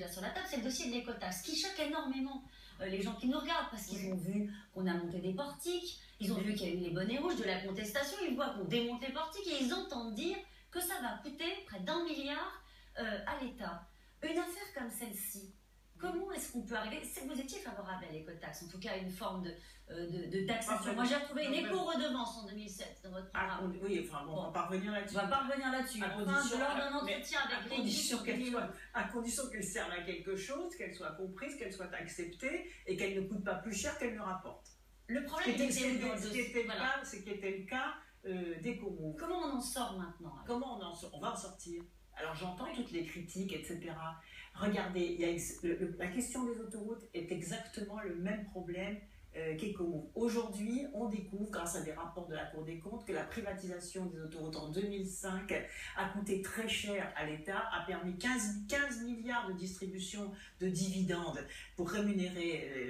là sur la table, c'est le dossier de l'écotaxe, qui choque énormément les gens qui nous regardent, parce qu'ils ont vu qu'on a monté des portiques, ils ont vu qu'il y a eu les bonnets rouges, de la contestation, ils voient qu'on démonte les portiques, et ils entendent dire que ça va coûter près d'1 milliard à l'État. Une affaire comme celle-ci, comment est-ce qu'on peut arriver? Vous étiez favorable à l'écotaxe, en tout cas à une forme de taxation. Moi j'ai retrouvé une éco-redevance en 2007 dans votre programme. Oui, enfin bon, on va pas revenir là-dessus. On va pas revenir là-dessus. Lors d'un entretien avec à condition qu'elle serve à quelque chose, qu'elle soit comprise, qu'elle soit acceptée et qu'elle ne coûte pas plus cher qu'elle ne rapporte. Le problème, ce qui était le cas d'EcoMove. Comment on en sort maintenant? Comment on en sort? On va en sortir. Alors j'entends toutes les critiques, etc. Regardez, la question des autoroutes est exactement le même problème qu'EcoMove. Aujourd'hui, on découvre, grâce à des rapports de la Cour des comptes, que la privatisation des autoroutes en 2005 a coûté très cher à l'État, a permis 15 milliards de distribution de dividendes pour rémunérer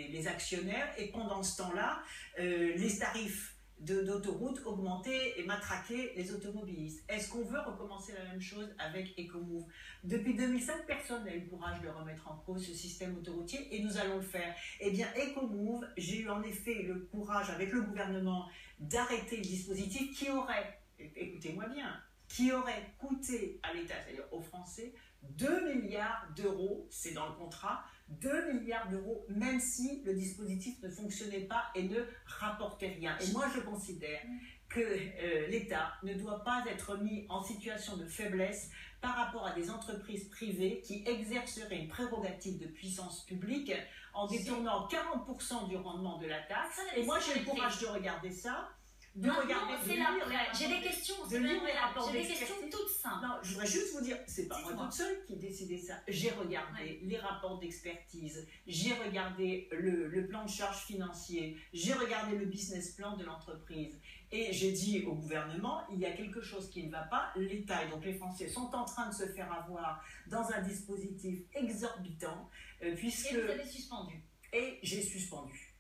les actionnaires. Et pendant ce temps-là, les tarifs d'autoroutes augmenter et matraquer les automobilistes. Est-ce qu'on veut recommencer la même chose avec EcoMove? Depuis 2005, personne n'a eu le courage de remettre en cause ce système autoroutier et nous allons le faire. Eh bien, EcoMove, j'ai eu en effet le courage avec le gouvernement d'arrêter le dispositif qui aurait, écoutez-moi bien, qui aurait coûté à l'État, c'est-à-dire aux Français, 2 milliards d'euros, c'est dans le contrat, 2 milliards d'euros, même si le dispositif ne fonctionnait pas et ne rapportait rien. Et moi, je considère que l'État ne doit pas être mis en situation de faiblesse par rapport à des entreprises privées qui exerceraient une prérogative de puissance publique en détournant 40% du rendement de la taxe. Et moi, j'ai le courage de regarder ça. J'ai des questions, j'ai des questions toutes simples. Non, je voudrais juste vous dire, c'est pas moi toute seule qui ai décidé ça. J'ai regardé les rapports d'expertise, j'ai regardé le plan de charge financier, j'ai regardé le business plan de l'entreprise. Et j'ai dit au gouvernement, il y a quelque chose qui ne va pas. L'État et donc les Français sont en train de se faire avoir dans un dispositif exorbitant, puisque... Et vous avez suspendu. Et j'ai suspendu.